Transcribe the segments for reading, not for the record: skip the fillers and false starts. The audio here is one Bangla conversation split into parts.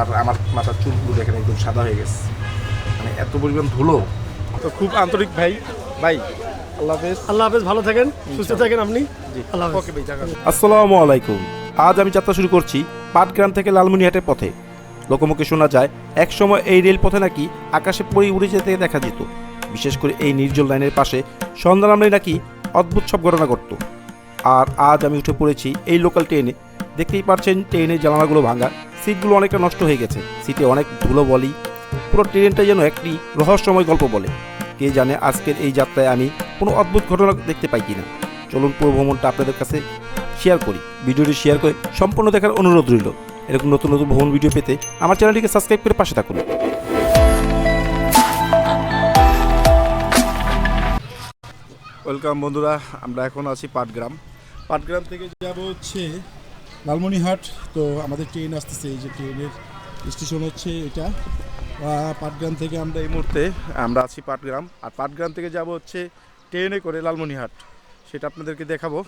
আর আমার মাথার চুলগুলো দেখেন একদম সাদা হয়ে গেছে, মানে এত পরিমাণ ধুলো। তো খুব আন্তরিক ভাই, আল্লাহ হাফেজ। আল্লাহ হাফেজ, ভালো থাকেন, সুস্থ থাকেন আপনি। আল্লাহ হাফেজ। ওকে ভাই, আসসালামু আলাইকুম। আজ আমি যাত্রা শুরু করছি পাটগ্রাম থেকে লালমনিরহাটের পথে। লোকমুখে শোনা যায় একসময় এই রেল পথে নাকি আকাশে পড়ে উড়ে যেতে দেখা যেত। বিশেষ করে এই নির্জল লাইনের পাশে সন্ধ্যা নামলে নাকি অদ্ভুত সব ঘটনা ঘটত। আর আজ আমি উঠে পড়েছি এই লোকাল ট্রেনে। দেখতেই পাচ্ছেন ট্রেনের জানালাগুলো ভাঙা, সিটগুলো অনেকটা নষ্ট হয়ে গেছে, সিটে অনেক ধুলো বলি। পুরো ট্রেনটা যেন একটি রহস্যময় গল্প বলে। কে জানে আজকের এই যাত্রায় আমি কোনো অদ্ভুত ঘটনা দেখতে পাই কিনা। চলুন পুরো ভ্রমণটা আপনাদের কাছে শেয়ার করি। ভিডিওটি শেয়ার করে সম্পূর্ণ দেখার অনুরোধ রইল। এরকম নতুন নতুন ভ্রমণ ভিডিও পেতে আমার চ্যানেলটিকে সাবস্ক্রাইব করে পাশে থাকুন। ওয়েলকাম বন্ধুরা, আমরা এখন আছি পাটগ্রাম। পাটগ্রাম থেকে যাব হচ্ছে লালমনিরহাট। তো আমাদের ট্রেন আসতেছে, এই যে ট্রেনের স্টেশন হচ্ছে এটা। পাটগ্রাম থেকে আমরা এই মুহূর্তে আমরা আছি পাটগ্রাম, আর পাটগ্রাম থেকে যাব হচ্ছে ট্রেনে করে লালমনিরহাট, সেটা আপনাদেরকে দেখাবো।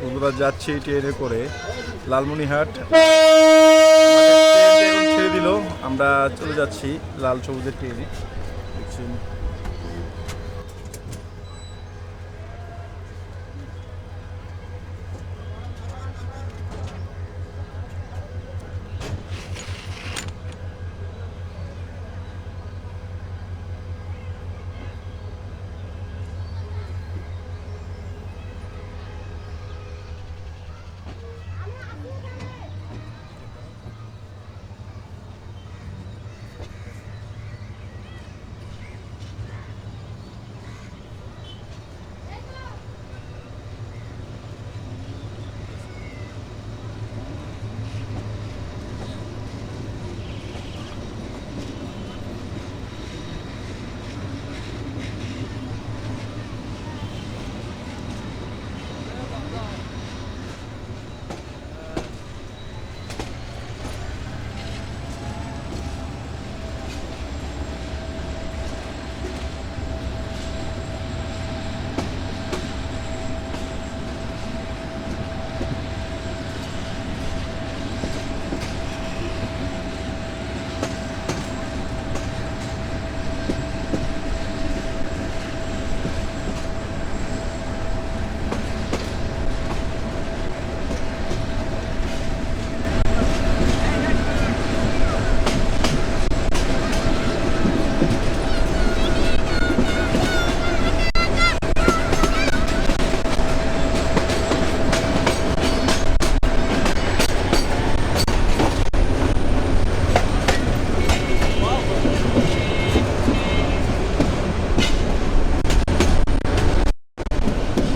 বন্ধুরা, যাচ্ছি ট্রেনে করে লালমনিরহাট। এখন ছেড়ে দিল, আমরা চলে যাচ্ছি লাল সবুজের ট্রেনে। দেখছেন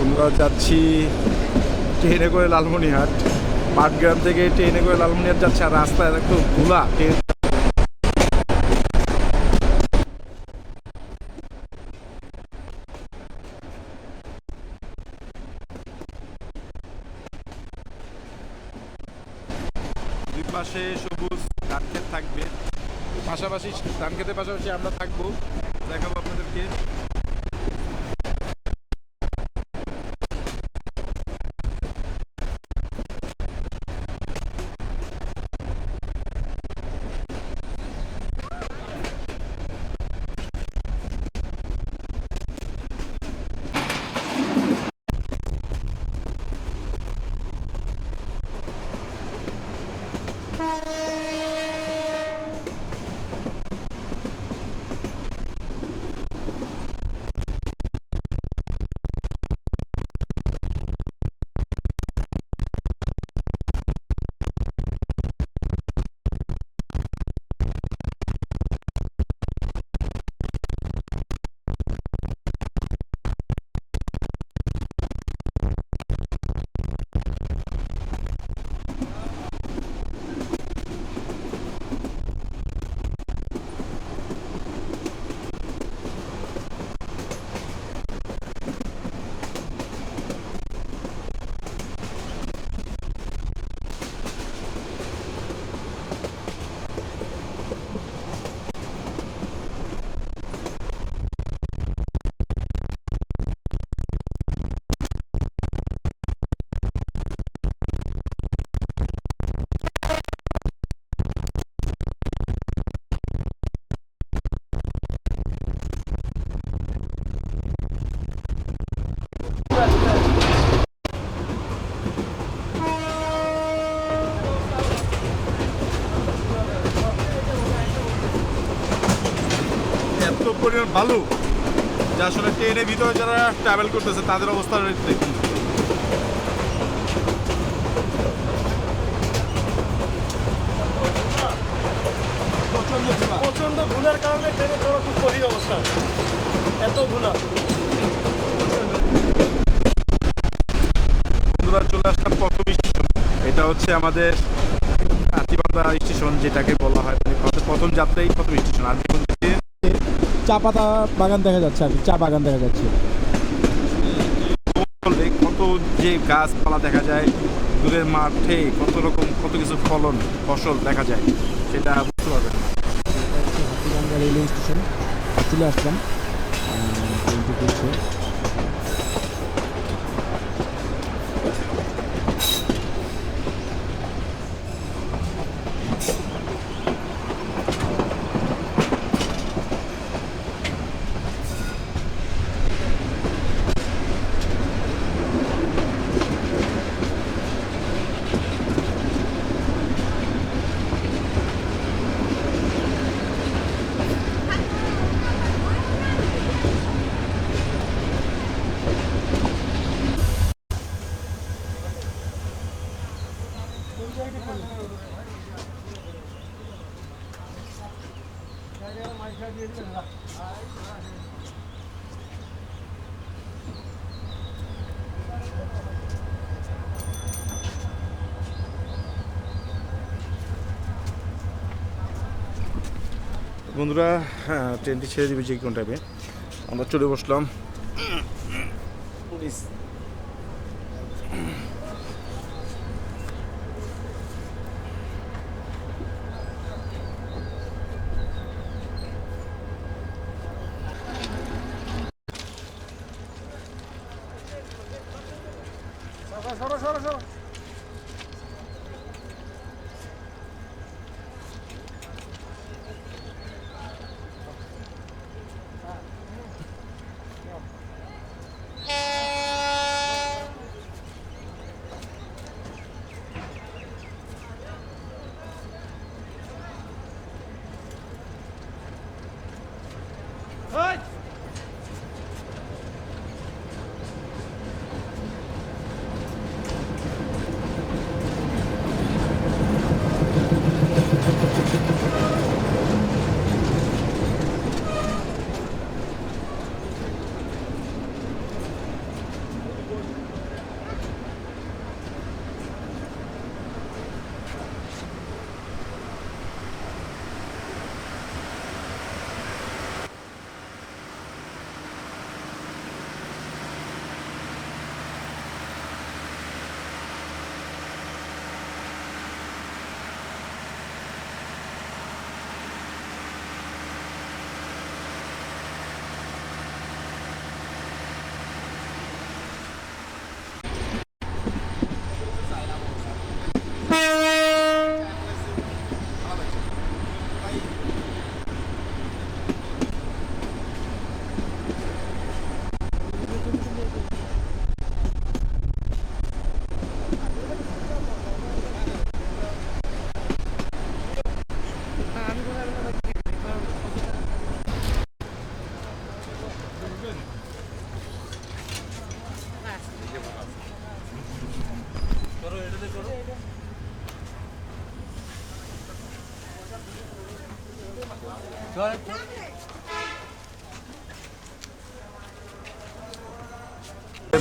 আমরা যাচ্ছি ট্রেনে করে লালমনিরহাট। পাটগ্রাম থেকে ট্রেনে করে লালমনিরহাট যাচ্ছে, আর রাস্তায় একটু ধুলা। ট্রেন দুই পাশে সবুজ ধান ক্ষেত থাকবে, পাশাপাশি ধান ক্ষেতের পাশাপাশি আমরা থাকবো, দেখাবো আপনাদেরকে। ভালো, যে আসলে ট্রেনের ভিতরে যারা ট্রাভেল করতেছে তাদের অবস্থা দেখুন। প্রচন্ড ধুলার কারণে ট্রেনে চড়া খুব কঠিন অবস্থা, এত ধুলা। বন্ধুরা চলে আসলাম প্রথম স্টেশন, এটা হচ্ছে আমাদের হাতিবান্ধা স্টেশন, যেটাকে বলা হয় মানে আমাদের প্রথম যাত্রাই প্রথম স্টেশন। আর দেখুন যে চা পাতা বাগান দেখা যাচ্ছে আর কি, চা বাগান দেখা যাচ্ছে। বললে কত যে গাছপালা দেখা যায়, দূরের মাঠে কত রকম কত কিছু ফসল দেখা যায়, সেটা বুঝতে পারবেন না। এটা হচ্ছে হাতিবান্ধা রেলওয়ে স্টেশন, চলে আসলাম। ট্রেনটি ঘুরছে। বন্ধুরা ট্রেনটি ছেড়ে দিবে যে কোন টাইমে, আমরা চলে বসলাম।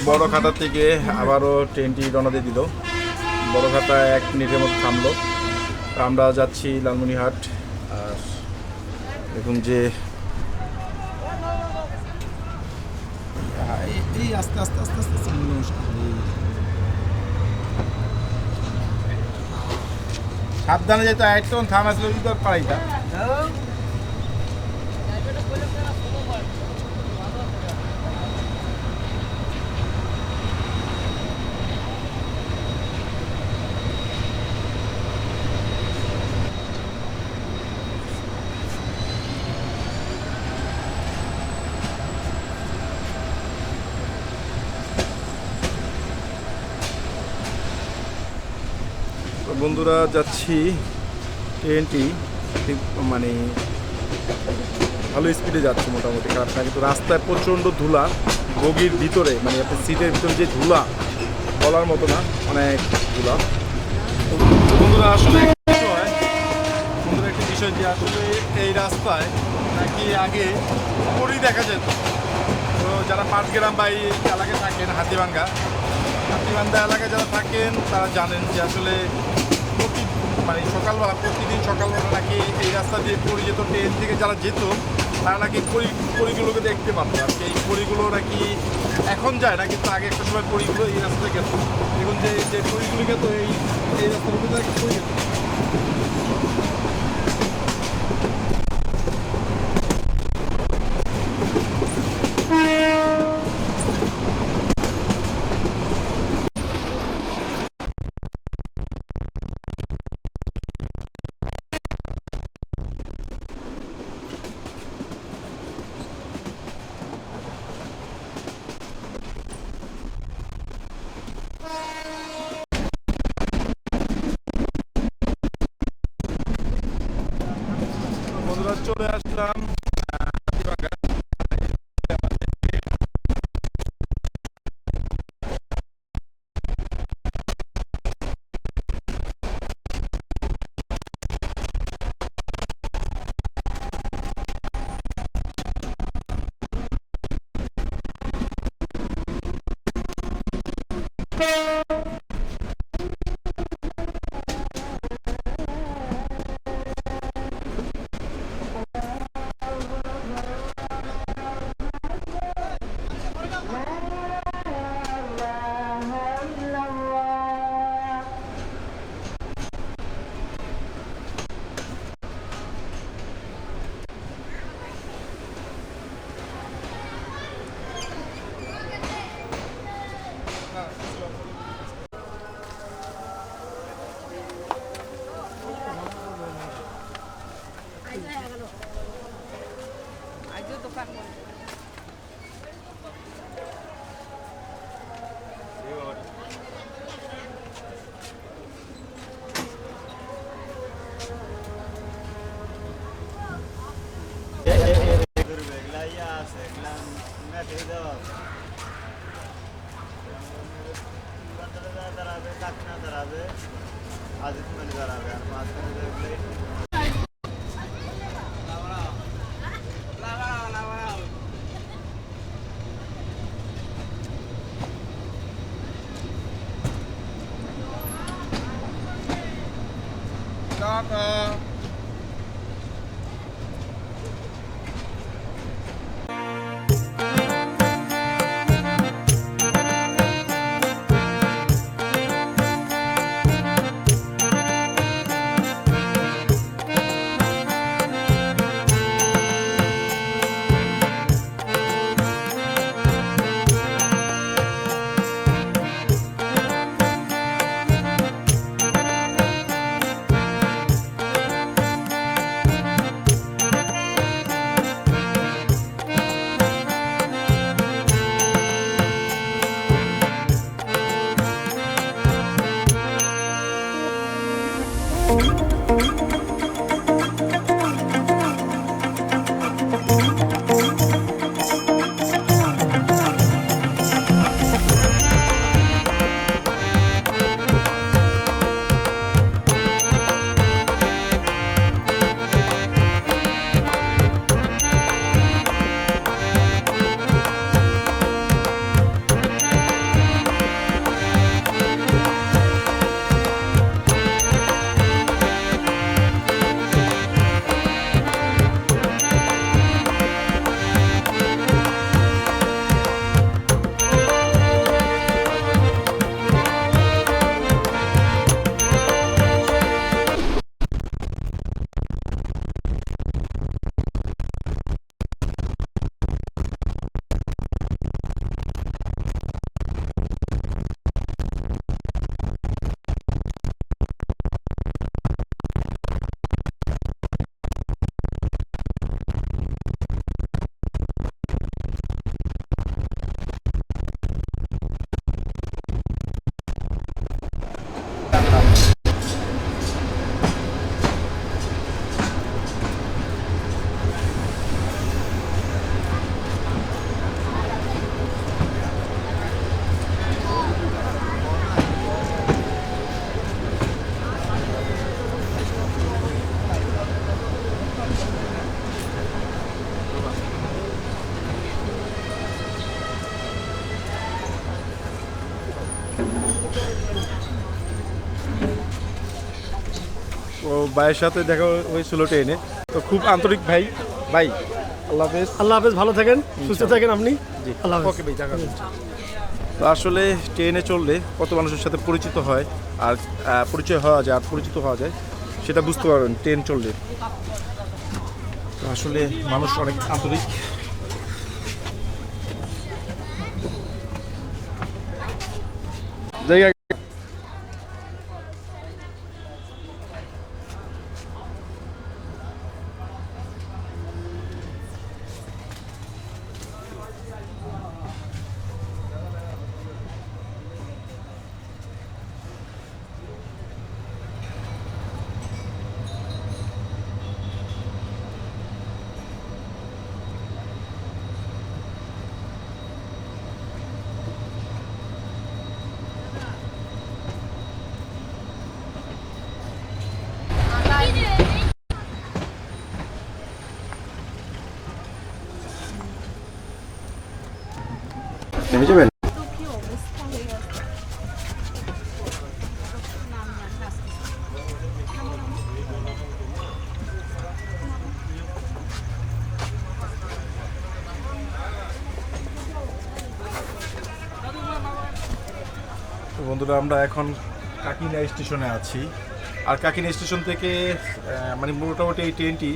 বড় খাতা থেকে আবারও ট্রেনটি রওনা দিয়ে দিল। বড় খাতা 1 মিনিটের মতো থামলো। তো আমরা যাচ্ছি লালমনিরহাট। আর দেখুন যে এই আস্তে আস্তে আস্তে আস্তে আস্তে নমস্কার। সাবধানে যেতে একদম থামাছিল তোর পাড়াইটা। বন্ধুরা যাচ্ছি ট্রেনটি ঠিক মানে ভালো স্পিডে যাচ্ছি, মোটামুটি খারাপ না, কিন্তু রাস্তায় প্রচণ্ড ধুলা, বগির ভিতরে মানে আপনার সিটের ভিতরে যে ধুলা বলার মতো না, অনেক ধুলা। তো বন্ধুরা আসলে একটি বিষয় যে আসলে এই রাস্তায় নাকি আগে পরি দেখা যেত। তো যারা পাটগ্রাম বা এই এলাকায় থাকেন, হাতিবান্ধা এলাকায় যারা থাকেন তারা জানেন যে আসলে মানে সকালবেলা, প্রতিদিন সকালবেলা নাকি এই রাস্তা দিয়ে পরি যেত, ট্রেন থেকে যারা যেত তারা নাকি পরিগুলোকে দেখতে পারতো। আর এই পরিগুলো নাকি এখন যায় না, কিন্তু আগে একটা সময় পরিগুলো এই রাস্তা থেকে গেত। দেখুন যে পরিগুলো গেত এই রাস্তার উপরে পরি যেত। বন্ধুরা চলে আসলাম হাতিবান্ধা। টাটা। ও ভাইয়ের সাথে দেখা হয়েছিল ট্রেনে, তো খুব আন্তরিক ভাই। ভাই আল্লাহ হাফেজ। আল্লাহ হাফেজ, ভালো থাকেন, সুস্থ থাকেন আপনি। জি আল্লাহ হাফেজ। ওকে ভাই, দেখা হচ্ছে। তো আসলে ট্রেনে চললে কত মানুষের সাথে পরিচিত হয় আর পরিচয় হওয়া যায় আর পরিচিত হওয়া যায় সেটা বুঝতে পারবেন ট্রেন চললে। তো আসলে মানুষ অনেক আন্তরিক। জায়গা নেমে যাবেন। তো বন্ধুরা, আমরা এখন কাকিনা স্টেশনে আছি। আর কাকিনা স্টেশন থেকে মানে মোটামুটি এই ট্রেনটি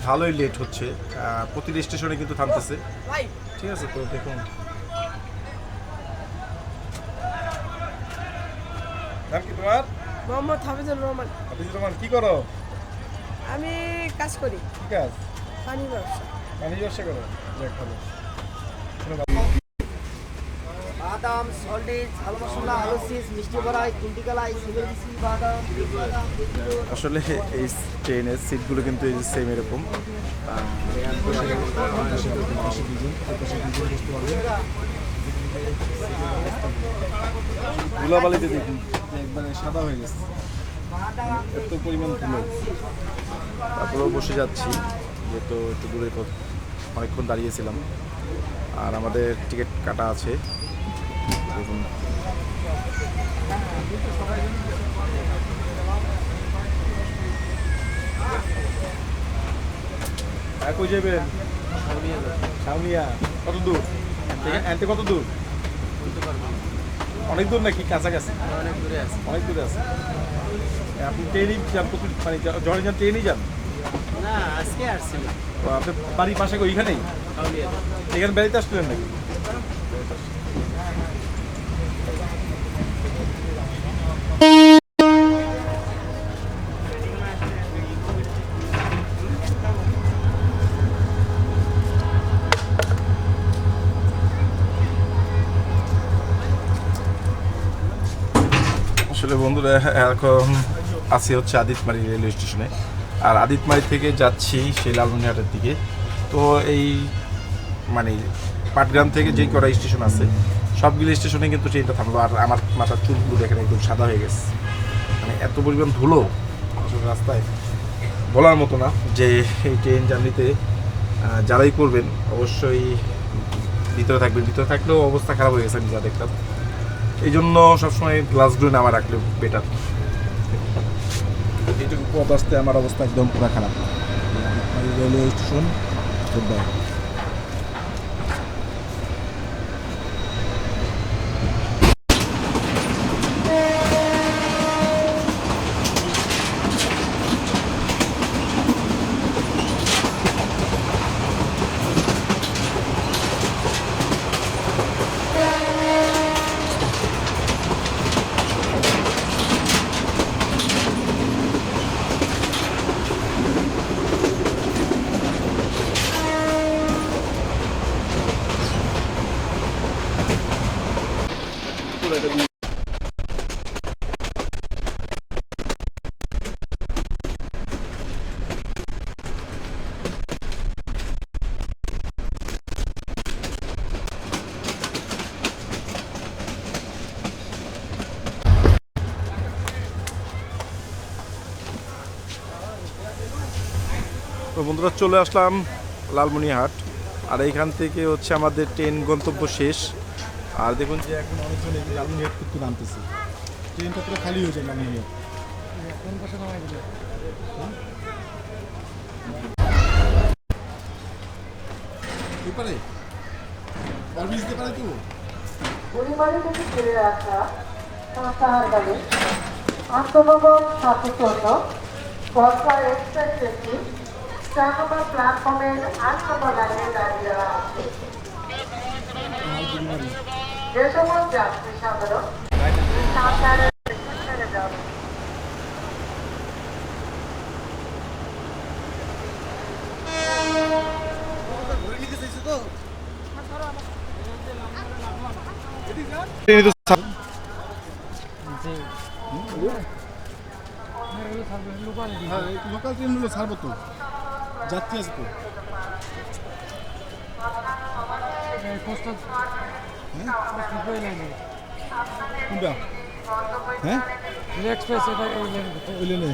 ভালোই লেট হচ্ছে, প্রতিটি স্টেশনে কিন্তু থামতেছে। ঠিক আছে, তো দেখুন। নাম কি তোমার? মোহাম্মদ হাফিজুর রহমান। হাফিজুর রহমান, কি করো? আমি কাজ করি, কি কাজ? পানি ব্যবসা। পানি ব্যবসা করো? যাক ভালো। বাদাম, সল্টেজ, আলু মশলা, আলু চিজ, মিষ্টি কড়াই, কুন্টি কলাই, সিমের বিচি, বাদাম, বাদাম, আসলে এই ট্রেনের সিটগুলো কিন্তু এই সেম এরকম। ধুলাবালিতে দেখুন একবারে সাদা হয়ে গেছে, এত পরিমাণ ধুলো। তারপরেও বসে যাচ্ছি, যেহেতু একটু দূরে অনেকক্ষণ দাঁড়িয়েছিলাম। আর আমাদের টিকিট কাটা আছে, দেখুন। কই যাবেন? সাউনিয়া। কত দূর? এনতে কত দূর? অনেক দূর নাকি কাছাকাছি? অনেক দূরে আছে। অনেক দূরে আছে। আপনি ট্রেনেই যান, মানে যখন যান ট্রেনেই যান? না, আজকে আসছিলাম। তো আপনার বাড়ির পাশে ওইখানেই? এখানে বেড়াইতে আসছিলেন নাকি? আসলে বন্ধুরা, এখন আছি হচ্ছে আদিতমারি রেলওয়ে স্টেশনে। আর আদিতমারি থেকে যাচ্ছি সেই লালমনিরহাটের দিকে। তো এই মানে পাটগ্রাম থেকে যেই কটা স্টেশন আছে সবগুলো স্টেশনে কিন্তু ট্রেনটা থামলো। আর আমার মাথার চুলগুলো দেখেন একদম সাদা হয়ে গেছে, মানে এত পরিমাণ ধুলো আসলে রাস্তায় বলার মতো না। যে এই ট্রেন জার্নিতে যারাই করবেন অবশ্যই ভিতরে থাকবেন। ভিতরে থাকলেও অবস্থা খারাপ হয়ে গেছে, আমি যা দেখলাম। এই জন্য সবসময় গ্লাসগুলো নামা রাখলে বেটার। এইটুকু পথ আসতে আমার অবস্থা একদম পুরো খারাপ। Railway station Khulna. তো বন্ধুরা, চলে আসলাম লালমনিরহাট। আর এইখান থেকে হচ্ছে আমাদের ট্রেন গন্তব্য শেষ। আর দেখুন যে এখন অনেকজন এই লালমনিরহাট করতে নামতেছে। ট্রেনটা পুরো খালি হয়ে যায় লালমনিরহাট। কোন পাশে নামাই দিলে পারে অফিস দিতে পারে তো পরিবারে থেকে ফিরে আসা সংসারকালে আত্মভোগন সচেতন বর্ষা এক্সপ্রেস ট্রেনটি 4 নম্বর প্ল্যাটফর্মের 8 নম্বর লাইনে দাঁড়িয়ে আছে। যে সমস্ত যাত্রী সাধারণ সাবধানে ছেড়ে যান। হ্যাঁ লোকাল ট্রেনগুলো ছাড়বো তো যাত্রী আছে তো কোনটা হ্যাঁ এক্সপ্রেস ওই লেনে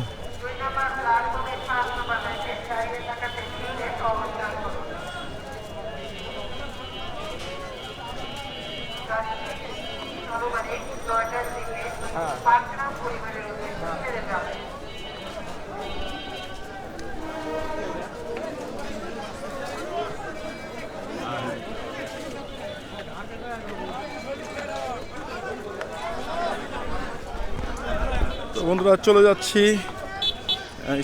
তো বন্ধুরা চলে যাচ্ছি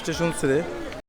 স্টেশন ছেড়ে।